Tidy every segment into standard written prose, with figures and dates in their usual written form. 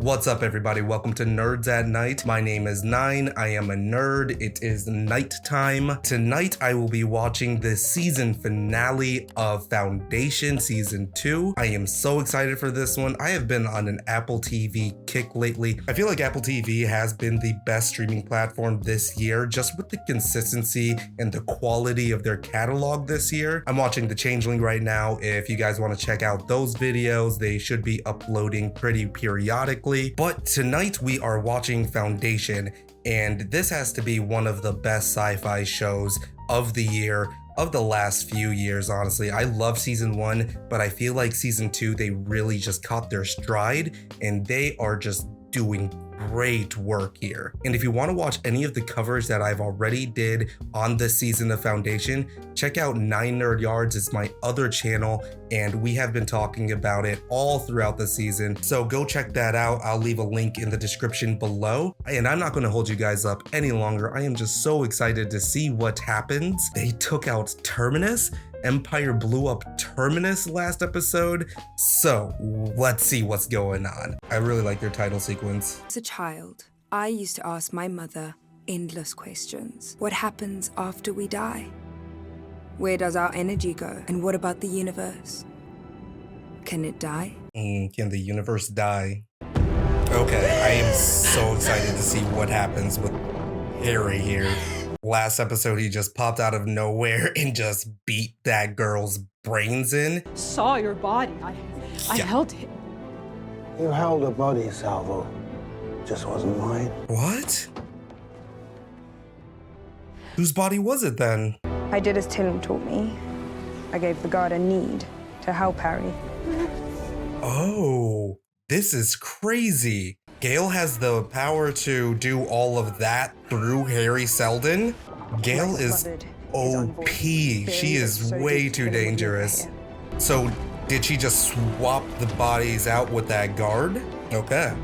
What's up, everybody? Welcome to Nerds at Night. My name is Nine. I am a nerd. It is nighttime. Tonight, I will be watching the season finale of Foundation Season 2. I am so excited for this one. I have been on an Apple TV kick lately. I feel like Apple TV has been the best streaming platform this year, just with the consistency and the quality of their catalog this year. I'm watching The Changeling right now. If you guys want to check out those videos, they should be uploading pretty periodically. But tonight we are watching Foundation, and this has to be one of the best sci-fi shows of the year, of the last few years, honestly. I love season 1, but I feel like season 2, they really just caught their stride, and they are just doing great work here. And if you want to watch any of the coverage that I've already did on this season of Foundation, check out 9NerdYards. It's my other channel, and we have been talking about it all throughout the season. So go check that out. I'll leave a link in the description below. And I'm not going to hold you guys up any longer. I am just so excited to see what happens. They took out Terminus. Empire blew up Terminus last episode, so let's see what's going on. I really like their title sequence. As a child, I used to ask my mother endless questions. What happens after we die? Where does our energy go? And what about the universe? Can it die? Can the universe die? Okay, I am so excited to see what happens with Harry here. Last episode, he just popped out of nowhere and just beat that girl's brains in. Saw your body. I held it. You held a body, Salvo. Just wasn't mine. What? Whose body was it then? I did as Tillum taught me. I gave the guard a need to help Harry. Oh, this is crazy. Gale has the power to do all of that through Harry Seldon. Gale is OP. She is way too dangerous. So did she just swap the bodies out with that guard? Okay.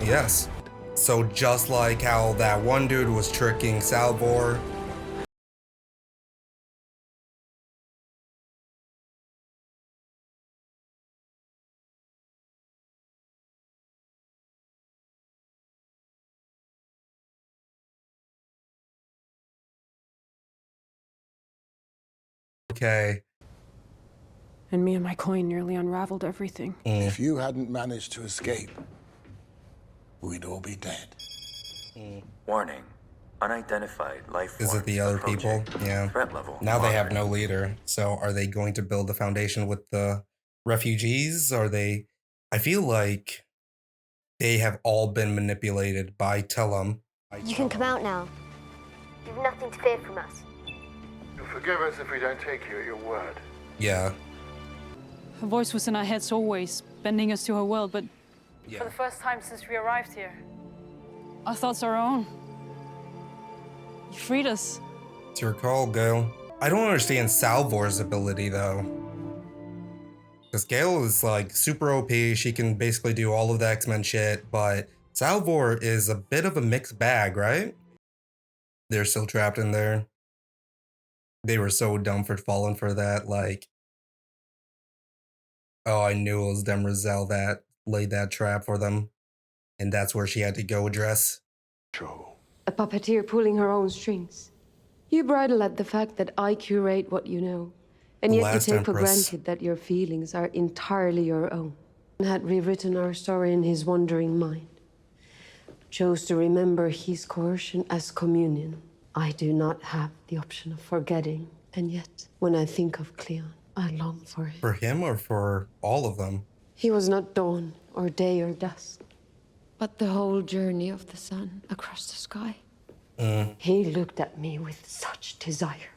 Yes. So just like how that one dude was tricking Salvor. Okay. And me and my coin nearly unraveled everything. If you hadn't managed to escape, we'd all be dead. Warning. Unidentified life Is it the other people? Yeah. Threat level. Now they have no leader. So are they going to build the foundation with the refugees? Are they... I feel like they have all been manipulated by Tillum. You can come out now. You've nothing to fear from us. You'll forgive us if we don't take you at your word. Yeah. Her voice was in our heads always, bending us to her will, but Yeah. for the first time since we arrived here, our thoughts are our own. You freed us. It's your call, Gale. I don't understand Salvor's ability, though. Because Gale is, like, super OP. She can basically do all of the X-Men shit, but Salvor is a bit of a mixed bag, right? They're still trapped in there. They were so dumb for falling for that, like... Oh, I knew it was Demerzel that laid that trap for them. And that's where she had to go address. Sure. A puppeteer pulling her own strings. You bridle at the fact that I curate what you know, and yet you Last take for Empress. granted that your feelings are entirely your own. Had rewritten our story in his wandering mind. Chose to remember his coercion as communion. I do not have the option of forgetting, and yet, when I think of Cleon, I long for him. For him or for all of them? He was not dawn or day or dusk, but the whole journey of the sun across the sky. He looked at me with such desire,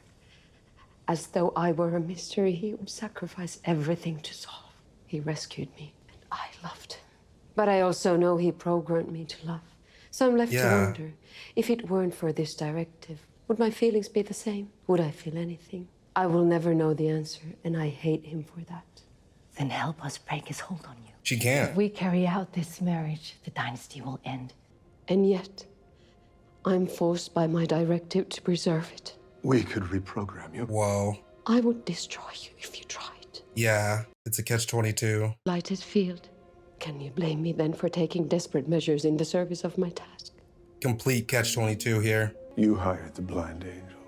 as though I were a mystery he would sacrifice everything to solve. He rescued me, and I loved him. But I also know he programmed me to love. So I'm left to Yeah. wonder, if it weren't for this directive, would my feelings be the same? Would I feel anything? I will never know the answer, and I hate him for that. Then help us break his hold on you. She can't. If we carry out this marriage, the dynasty will end. And yet, I'm forced by my directive to preserve it. We could reprogram you. Whoa. I would destroy you if you tried. Yeah, it's a catch-22. Lighted field, can you blame me then for taking desperate measures in the service of my task? Complete catch-22 here. You hired the blind angels.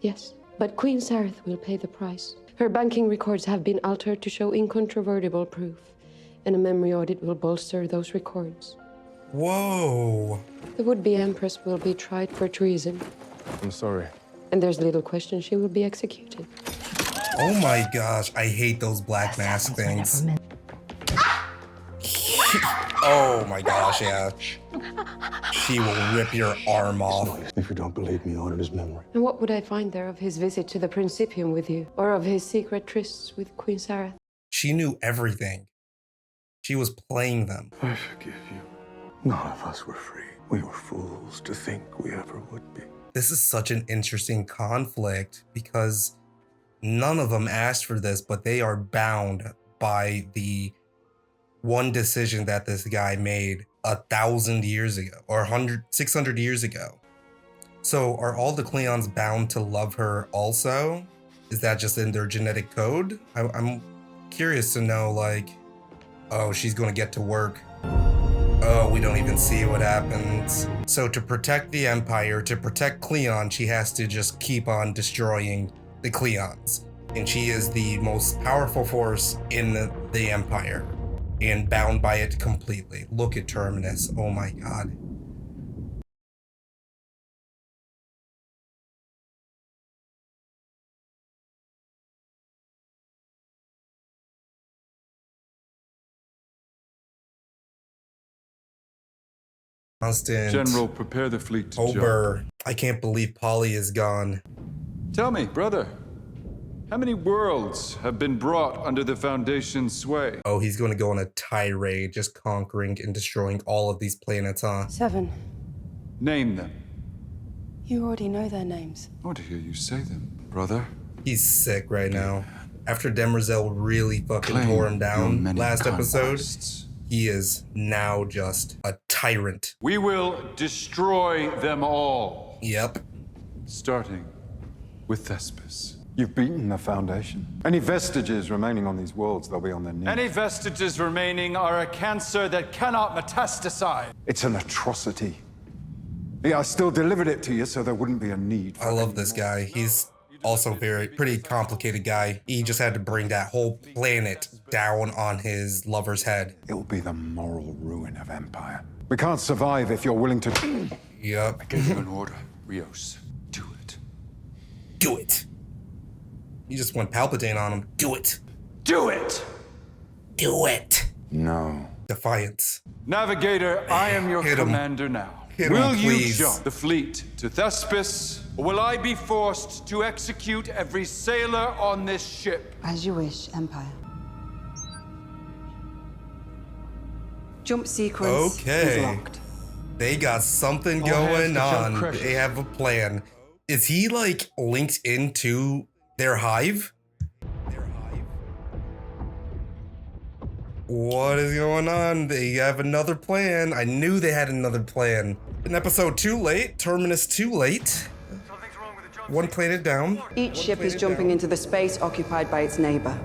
Yes, but Queen Sareth will pay the price. Her banking records have been altered to show incontrovertible proof, and a memory audit will bolster those records. Whoa. The would-be Empress will be tried for treason, I'm sorry. and there's little question she will be executed. Oh my gosh, I hate those black mask things. Oh my gosh, yeah. She will rip your arm off. If you don't believe me, audit his memory. And what would I find there of his visit to the Principium with you, or of his secret trysts with Queen Sareth? She knew everything. She was playing them. I forgive you. None of us were free. We were fools to think we ever would be. This is such an interesting conflict because none of them asked for this, but they are bound by the one decision that this guy made 1,000 years ago or 600 years ago. So are all the Cleons bound to love her also? Is that just in their genetic code? I'm curious to know, like, oh, she's going to get to work. Oh, we don't even see what happens. So to protect the Empire, to protect Cleon, she has to just keep on destroying the Cleons. And she is the most powerful force in the Empire and bound by it completely. Look at Terminus. Oh my god. Constant. General, prepare the fleet to jump. Ober. I can't believe Polly is gone. Tell me, brother, how many worlds have been brought under the Foundation's sway? Oh, he's going to go on a tirade, just conquering and destroying all of these planets, huh? 7. Name them. You already know their names. I want to hear you say them, brother. He's sick right now. After Demerzel really fucking Claim tore him your down many last episode, conquests. he is now just a tyrant. We will destroy them all. Yep. Starting with Thespis. You've beaten the Foundation. Any vestiges remaining on these worlds, they'll be on their knees. Any vestiges remaining are a cancer that cannot metastasize. It's an atrocity. Yeah, I still delivered it to you so there wouldn't be a need for I love this guy. He's also pretty complicated guy. He just had to bring that whole planet down on his lover's head. It'll be the moral ruin of Empire. We can't survive if you're willing to... Yep. I gave you an order, Rios. Do it. Do it. You just went Palpatine on him. Do it. Do it! Do it. No. Defiance. Navigator, I am your Hit him. commander now. Hit Will him, you please. jump the fleet to Thespis, or will I be forced to execute every sailor on this ship? As you wish, Empire. Jump sequence is locked. They got something All hands going to jump on. crusher. They have a plan. Is he like linked into their hive? What is going on? They have another plan. I knew they had another plan. In episode too late, Terminus too late. One planet down. Each ship is jumping into the space occupied by its neighbor.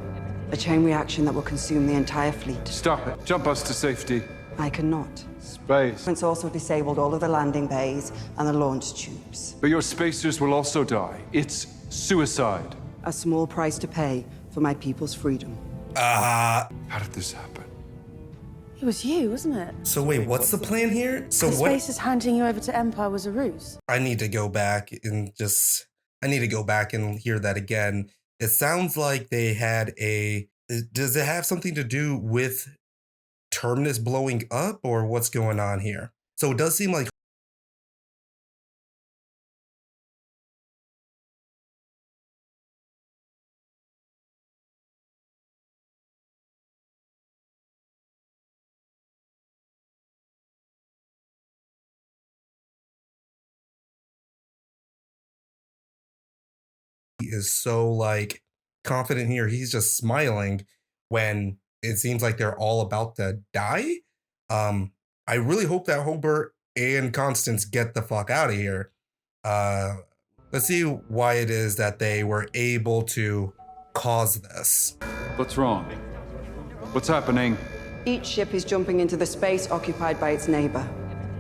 A chain reaction that will consume the entire fleet. Stop it. Jump us to safety. I cannot. Space. It's also disabled all of the landing bays and the launch tubes. But your spacers will also die. It's suicide. A small price to pay for my people's freedom. How did this happen? It was you, wasn't it? So wait, what's the plan here? So The what? Spacers handing you over to Empire was a ruse. I need to go back and hear that again. It sounds like they had does it have something to do with Terminus blowing up or what's going on here? So it does seem like he is so like confident here. He's just smiling when it seems like they're all about to die. I really hope that Hobart and Constance get the fuck out of here. Let's see why it is that they were able to cause this. What's wrong? What's happening? Each ship is jumping into the space occupied by its neighbor.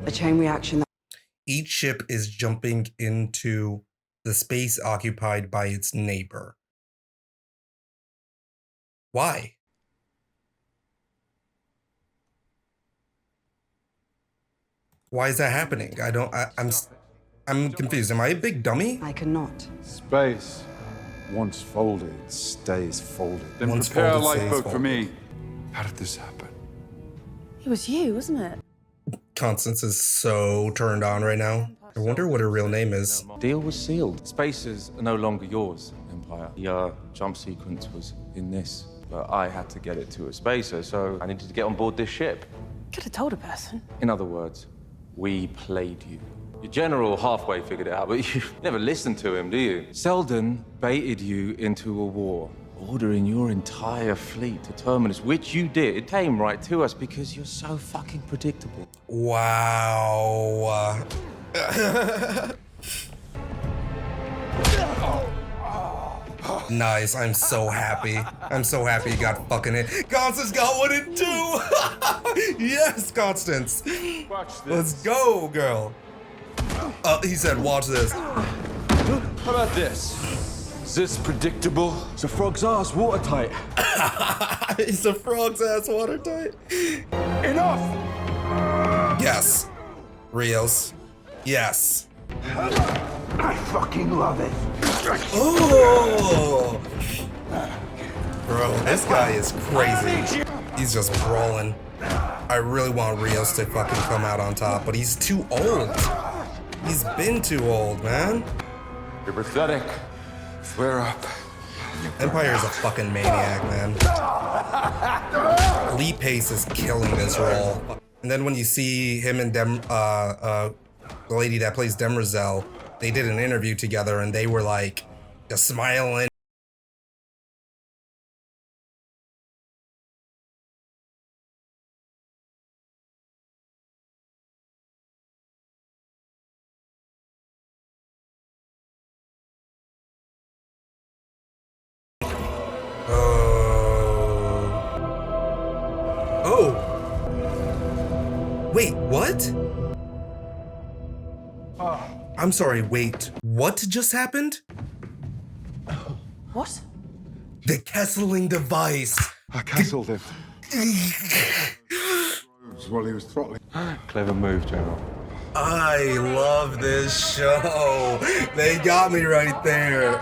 A chain reaction that... Each ship is jumping into the space occupied by its neighbor. Why? Why is that happening? I'm confused. Am I a big dummy? I cannot. Space, once folded, stays folded. Then Once prepare a folded, stays lifeboat for folded. me. How did this happen? It was you, wasn't it? Constance is so turned on right now. I wonder what her real name is. Deal was sealed. Spaces are no longer yours, Empire. The jump sequence was in this, but I had to get it to a spacer, so I needed to get on board this ship. Could have told a person. In other words, we played you. Your general halfway figured it out, but you never listened to him, do you? Selden baited you into a war, ordering your entire fleet to Terminus, which you did, came right to us because you're so fucking predictable. Wow. Nice. I'm so happy. I'm so happy you got fucking it. Constance got one and two. Yes, Constance. Watch this. Let's go, girl. He said, watch this. How about this? Is this predictable? It's a frog's ass, watertight. It's a frog's ass watertight. Enough! Yes. Rios. Yes. I fucking love it. Oh! Bro, this guy is crazy. He's just brawling. I really want Rios to fucking come out on top, but he's too old. He's been too old, man. You're pathetic. Flare up. Empire is a fucking maniac, man. Lee Pace is killing this role. And then when you see him and the lady that plays Demerzel, they did an interview together and they were like just smiling. Oh. Wait, what? I'm sorry, wait. What just happened? What? The Kesseling device. I castled him. While he was throttling. Clever move, General. I love this show. They got me right there.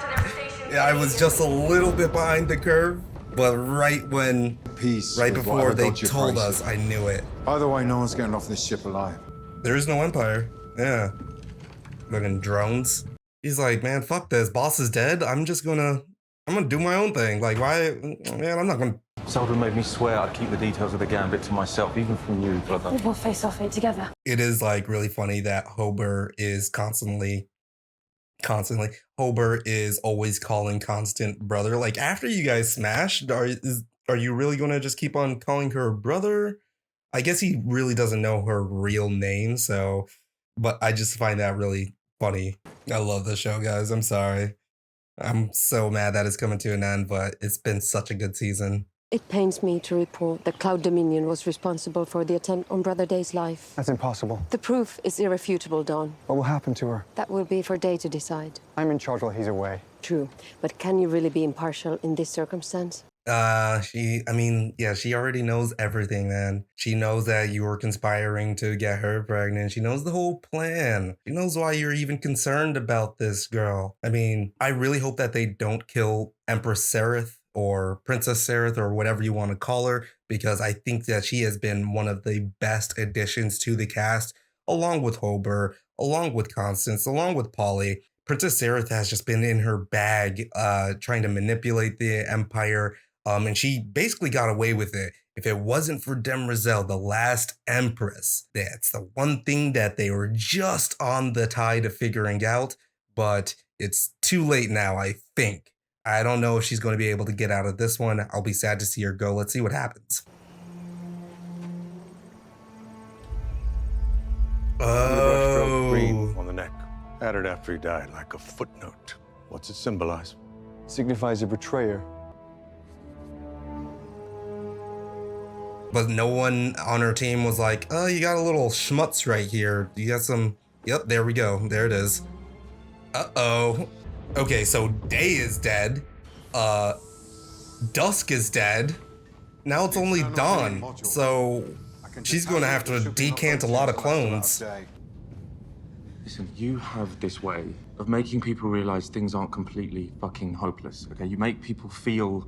Yeah, I was just a little bit behind the curve, but right before they told us, I knew it. Either way, no one's getting off this ship alive. There is no Empire. Yeah. Looking drones. He's like, man, fuck this. Boss is dead. I'm gonna do my own thing. Like, why? Man, I'm not gonna. Selden made me swear I'd keep the details of the gambit to myself, even from you, brother. We'll face off it together. It is like really funny that Hober is constantly, Hober is always calling Constant brother. Like, after you guys smashed, are you really gonna just keep on calling her brother? I guess he really doesn't know her real name, so, but I just find that really funny. I love this show, guys. I'm sorry. I'm so mad that it's coming to an end, but it's been such a good season. It pains me to report that Cloud Dominion was responsible for the attempt on Brother Day's life. That's impossible. The proof is irrefutable, Dawn. What will happen to her? That will be for Day to decide. I'm in charge while he's away. True, but can you really be impartial in this circumstance? She already knows everything, man. She knows that you were conspiring to get her pregnant. She knows the whole plan. She knows why you're even concerned about this girl. I mean, I really hope that they don't kill Empress Sereth or Princess Sereth or whatever you want to call her, because I think that she has been one of the best additions to the cast, along with Hober, along with Constance, along with Polly. Princess Sereth has just been in her bag, trying to manipulate the Empire. And she basically got away with it. If it wasn't for Demerzel, the last Empress, that's the one thing that they were just on the tide of figuring out, but it's too late now, I think. I don't know if she's going to be able to get out of this one. I'll be sad to see her go. Let's see what happens. Oh. Green on the neck. Added after he died, like a footnote. What's it symbolize? Signifies a betrayer. But no one on her team was like, oh, you got a little schmutz right here. You got some, yep, there we go. There it is. Uh-oh. Okay, so Day is dead. Dusk is dead. Now it's only Dawn. So she's going to have to decant a lot of clones. Listen, you have this way of making people realize things aren't completely fucking hopeless, okay? You make people feel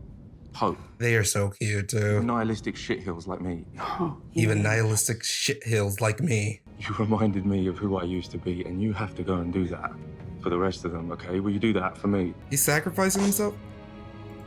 hope. They are so cute, too. Nihilistic shithills like me. Even nihilistic shithills like me. You reminded me of who I used to be, and you have to go and do that for the rest of them, okay? Will you do that for me? He's sacrificing himself?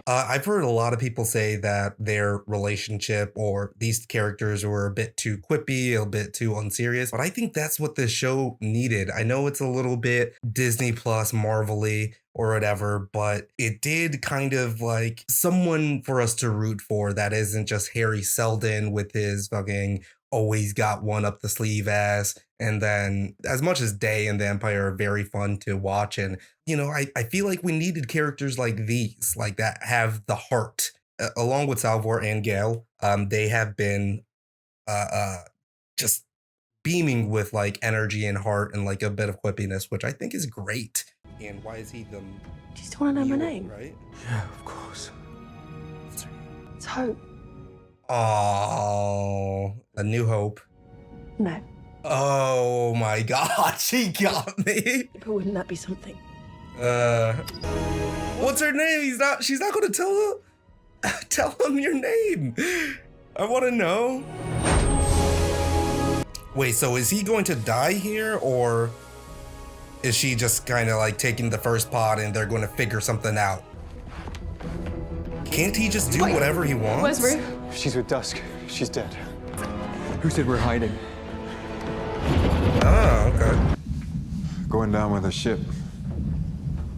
I've heard a lot of people say that their relationship or these characters were a bit too quippy, a bit too unserious, but I think that's what this show needed. I know it's a little bit Disney Plus Marvel-y or whatever, but it did kind of like someone for us to root for that isn't just Harry Seldon with his fucking always got one up the sleeve ass. And then as much as Day and the Empire are very fun to watch, and you know, I feel like we needed characters like these, like that have the heart, along with Salvor and Gale. They have been just beaming with like energy and heart and like a bit of quippiness, which I think is great. And why is he the? Do you still want to know my name? Right? Yeah, of course. It's Hope. Oh, A New Hope. No. Oh my God, she got me. But wouldn't that be something? What's her name? She's not gonna tell him your name. I wanna know. Wait, so is he going to die here, or is she just kind of like taking the first pod and they're going to figure something out? Can't he just do whatever he wants? Where's Rue? She's with Dusk. She's dead. Who said we're hiding? Oh, okay. Going down with a ship.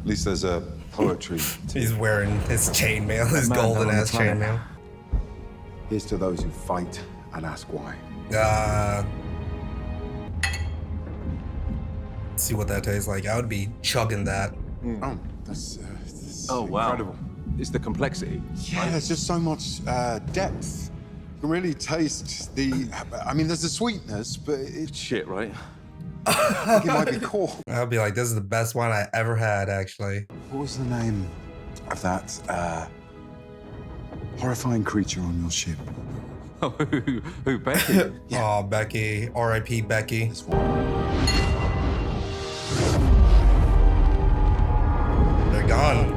At least there's a poetry. He's wearing his chainmail, his golden ass chainmail. Here's to those who fight and ask why. See what that tastes like. I would be chugging that. Oh, that's wow. incredible. It's the complexity. Yeah, there's just so much depth. You can really taste the. I mean, there's the sweetness, but it's shit, right? I think it might be cool. I'll be like, this is the best one I ever had, actually. What was the name of that horrifying creature on your ship? Oh, who Becky? Yeah. Oh, Becky. R.I.P. Becky. They're gone.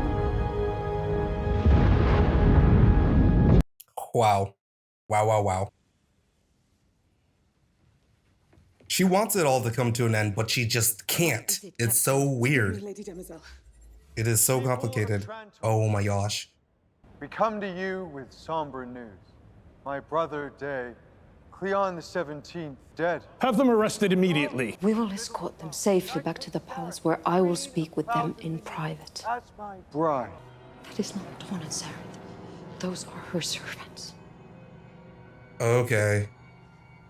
Wow. Wow, wow, wow. She wants it all to come to an end, but she just can't. It's so weird. It is so complicated. Oh my gosh. We come to you with somber news. My brother, Day, Cleon the 17th, dead. Have them arrested immediately. We will escort them safely back to the palace, where I will speak with them in private. That's my bride. That is not Dawn and Sarah. Those are her servants. Okay.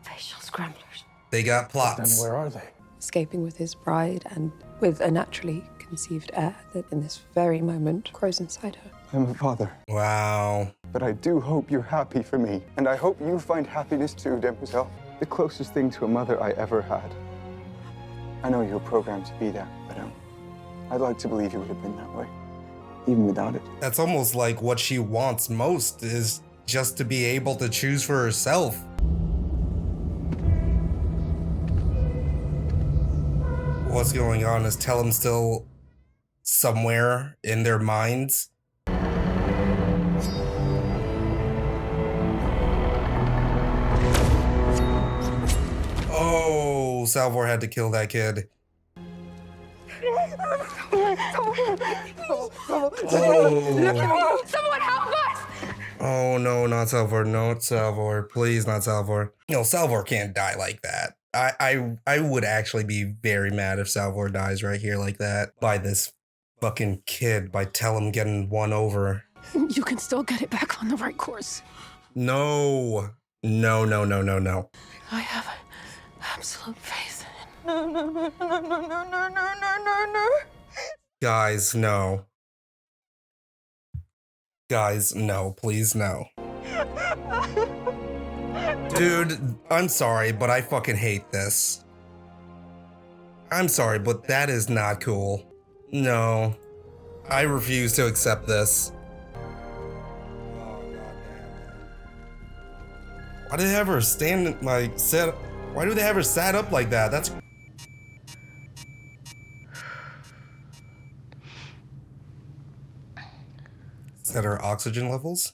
Facial scramblers. They got plots. Then where are they? Escaping with his bride and with a naturally conceived heir that in this very moment grows inside her. I'm a father. Wow. But I do hope you're happy for me. And I hope you find happiness too, Demoiselle. The closest thing to a mother I ever had. I know you're programmed to be that, but I'd like to believe you would have been that way, even without it. That's almost like what she wants most is just to be able to choose for herself. What's going on? Is Tellum still somewhere in their minds? Oh, Salvor had to kill that kid. Oh. Someone help us! Oh no, not Salvor, not Salvor. Please, not Salvor. No, Salvor can't die like that. I would actually be very mad if Salvor dies right here like that by this fucking kid, by Tellum getting one over. You can still get it back on the right course. No. No, no, no, no, no. I have absolute faith in No, no, no, no, no, no, no, no, no. Guys, no. Guys, no, please, no. Dude, I'm sorry, but I fucking hate this. I'm sorry, but that is not cool. No. I refuse to accept this. Why do they have her stand, like, set? Why do they have her sat up like that? That's. Is that her oxygen levels?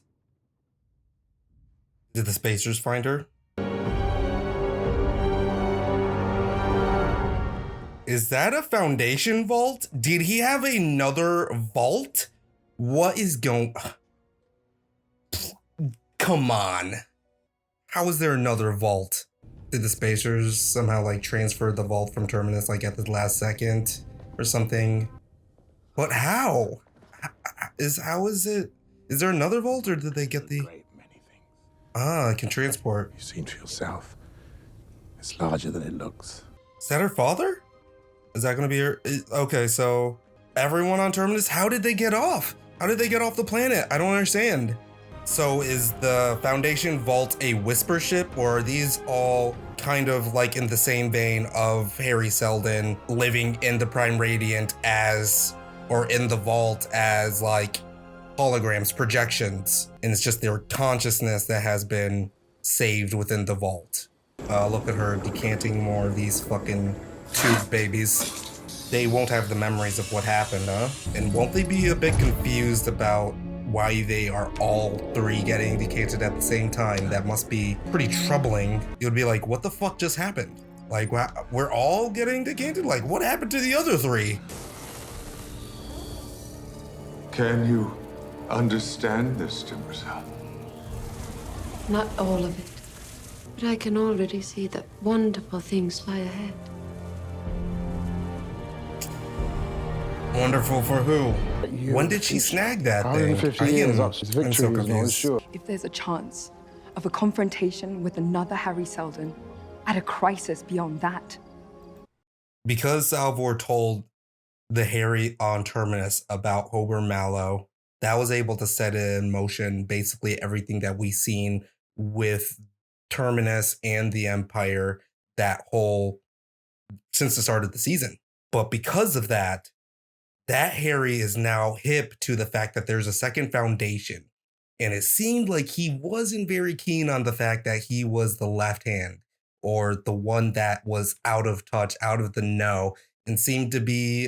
Did the spacers find her? Is that a Foundation vault? Did he have another vault? What is going... Come on. How is there another vault? Did the spacers somehow like transfer the vault from Terminus like at the last second or something? But how? How is it? Is there another vault or did they get the... Ah, it can transport. You've seen for yourself. It's larger than it looks. Is that her father? Is that going to be her? Okay, so everyone on Terminus, how did they get off? How did they get off the planet? I don't understand. So is the Foundation vault a whisper ship, or are these all kind of like in the same vein of Harry Seldon living in the Prime Radiant as, or in the vault as like holograms, projections, and it's just their consciousness that has been saved within the vault? Look at her decanting more of these fucking tube babies. They won't have the memories of what happened, huh? And won't they be a bit confused about why they are all three getting decanted at the same time? That must be pretty troubling. It would be like, what the fuck just happened? Like, we're all getting decanted? Like, what happened to the other three? Can you understand this, Timbersaw? Not all of it. But I can already see that wonderful things lie ahead. Wonderful for who? When did she snag that thing? 150 years up, his victory I'm so is not confused. sure. If there's a chance of a confrontation with another Harry Seldon at a crisis beyond that. Because Salvor told the Harry on Terminus about Hober Mallow, that was able to set in motion basically everything that we've seen with Terminus and the Empire since the start of the season. But because of that, that Harry is now hip to the fact that there's a second Foundation. And it seemed like he wasn't very keen on the fact that he was the left hand, or the one that was out of touch, out of the know, and seemed to be,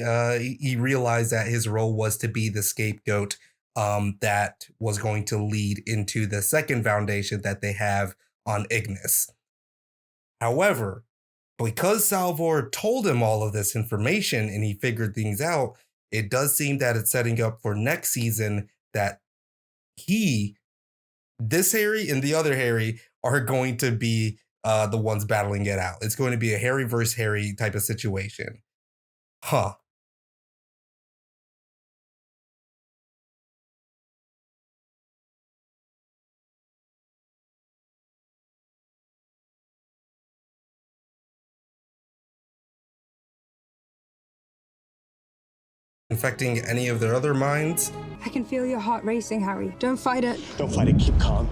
he realized that his role was to be the scapegoat that was going to lead into the second Foundation that they have on Ignis. However, because Salvor told him all of this information and he figured things out, it does seem that it's setting up for next season that this Harry and the other Harry are going to be the ones battling it out. It's going to be a Harry versus Harry type of situation. Huh. Infecting any of their other minds? I can feel your heart racing, Harry. Don't fight it. Don't fight it, keep calm.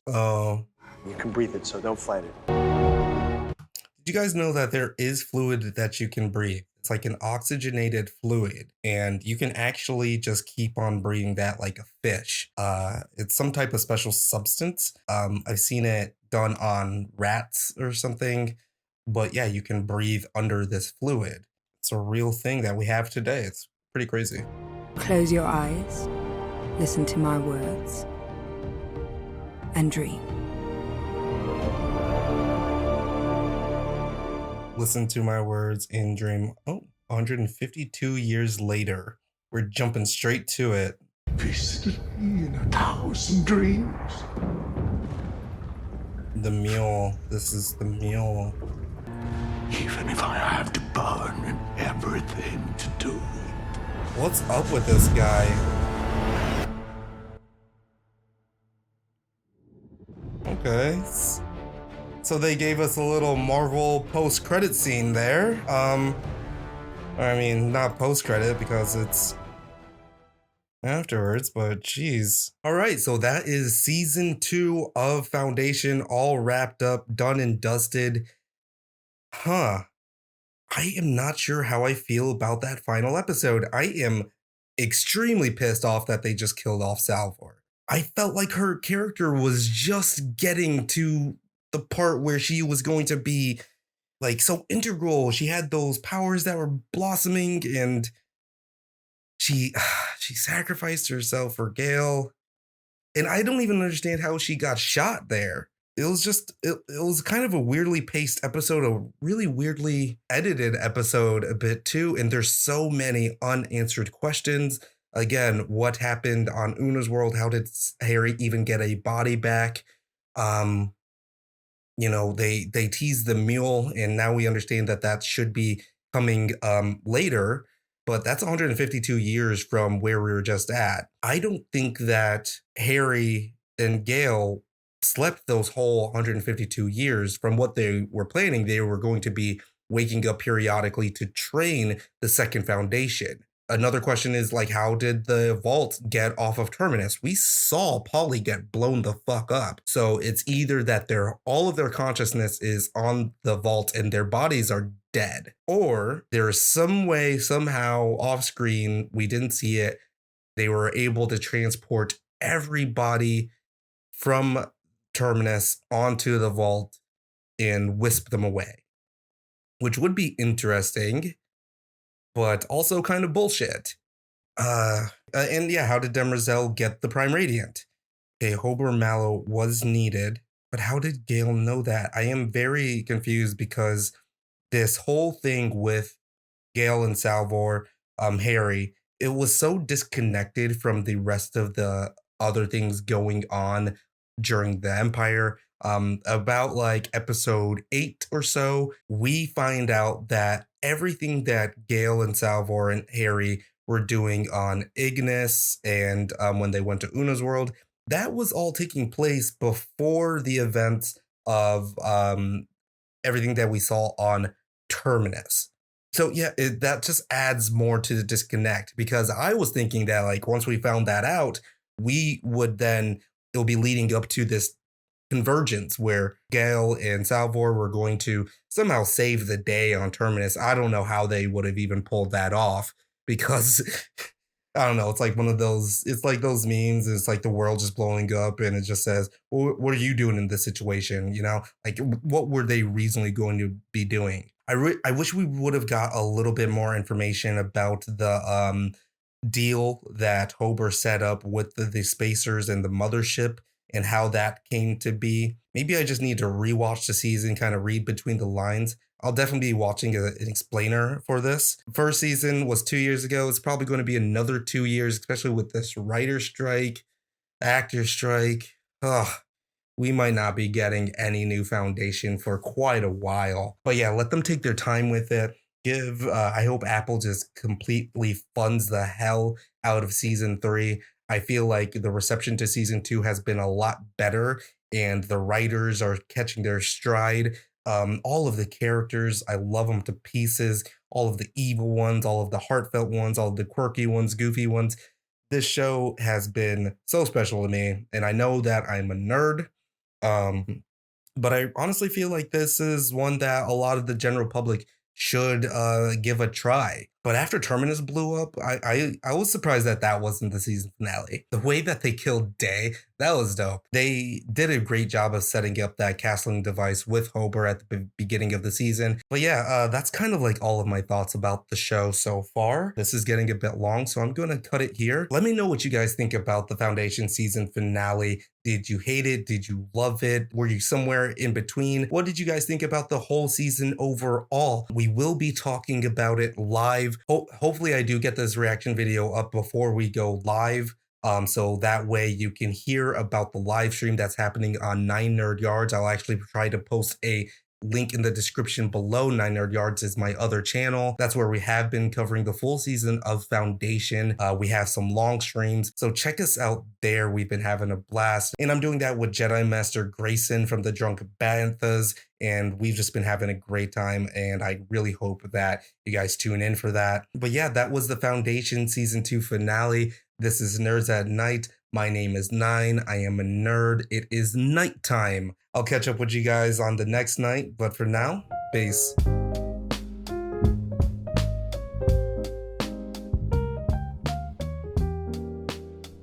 Oh. You can breathe it, so don't fight it. Did you guys know that there is fluid that you can breathe? It's like an oxygenated fluid, and you can actually just keep on breathing that like a fish. It's some type of special substance. I've seen it done on rats or something, but yeah, you can breathe under this fluid. It's a real thing that we have today. It's pretty crazy. Close your eyes, listen to my words, and dream. Listen to my words and dream. Oh, 152 years later. We're jumping straight to it. Visited me in 1,000 dreams. The mule. This is the mule. Even if I have to burn everything to do it. What's up with this guy? Okay. So they gave us a little Marvel post-credit scene there. I mean, not post-credit because it's... afterwards, but geez. All right, so that is season 2 of Foundation all wrapped up, done and dusted. Huh. I am not sure how I feel about that final episode. I am extremely pissed off that they just killed off Salvor. I felt like her character was just getting to the part where she was going to be like so integral. She had those powers that were blossoming, and she sacrificed herself for Gale. And I don't even understand how she got shot there. It was just, it was kind of a weirdly paced episode, a really weirdly edited episode a bit too. And there's so many unanswered questions. Again, what happened on Una's world? How did Harry even get a body back? You know, they teased the mule, and now we understand that that should be coming later. But that's 152 years from where we were just at. I don't think that Harry and Gale slept those whole 152 years. From what they were planning, they were going to be waking up periodically to train the second Foundation. Another question is, like, how did the vault get off of Terminus? We saw Polly get blown the fuck up. So it's either that all of their consciousness is on the vault and their bodies are dead, or there's some way, somehow off screen, we didn't see it, they were able to transport everybody from Terminus onto the vault and wisp them away, which would be interesting, but also kind of bullshit. And yeah, how did Demerzel get the Prime Radiant? Okay, Hober Mallow was needed, but how did Gale know that? I am very confused, because this whole thing with Gale and Salvor, Harry, it was so disconnected from the rest of the other things going on during the Empire. About like episode 8 or so, we find out that everything that Gale and Salvor and Harry were doing on Ignis and when they went to Una's world, that was all taking place before the events of everything that we saw on Terminus. So yeah, that just adds more to the disconnect, because I was thinking that like once we found that out, we would then, it'll be leading up to this convergence where Gale and Salvor were going to somehow save the day on Terminus. I don't know how they would have even pulled that off, because I don't know, it's like one of those, it's like those memes, it's like the world just blowing up and it just says, well, what are you doing in this situation? You know, like what were they reasonably going to be doing? I wish we would have got a little bit more information about the deal that Hober set up with the spacers and the mothership, and how that came to be. Maybe I just need to rewatch the season, kind of read between the lines. I'll definitely be watching an explainer for this. First season was 2 years ago. It's probably going to be another 2 years, especially with this writer strike, actor strike. Ugh, we might not be getting any new Foundation for quite a while. But yeah, let them take their time with it. I hope Apple just completely funds the hell out of season 3. I feel like the reception to season 2 has been a lot better, and the writers are catching their stride. All of the characters, I love them to pieces. All of the evil ones, all of the heartfelt ones, all of the quirky ones, goofy ones. This show has been so special to me, and I know that I'm a nerd. But I honestly feel like this is one that a lot of the general public should give a try. But after Terminus blew up, I was surprised that that wasn't the season finale. The way that they killed Day, that was dope. They did a great job of setting up that castling device with Hober at the beginning of the season. But yeah, that's kind of like all of my thoughts about the show so far. This is getting a bit long, so I'm going to cut it here. Let me know what you guys think about the Foundation season finale. Did you hate it? Did you love it? Were you somewhere in between? What did you guys think about the whole season overall? We will be talking about it live. Hopefully I do get this reaction video up before we go live. So that way you can hear about the live stream that's happening on 9 Nerd Yards. I'll actually try to post a link in the description below. 9 Nerd Yards is my other channel. That's where we have been covering the full season of Foundation. We have some long streams, so check us out there. We've been having a blast, and I'm doing that with Jedi Master Grayson from the Drunk Banthas, and we've just been having a great time, and I really hope that you guys tune in for that. But yeah, that was the Foundation season 2 finale. This is Nerds at Night. My name is Nine. I am a nerd. It is nighttime. I'll catch up with you guys on the next night, but for now, peace.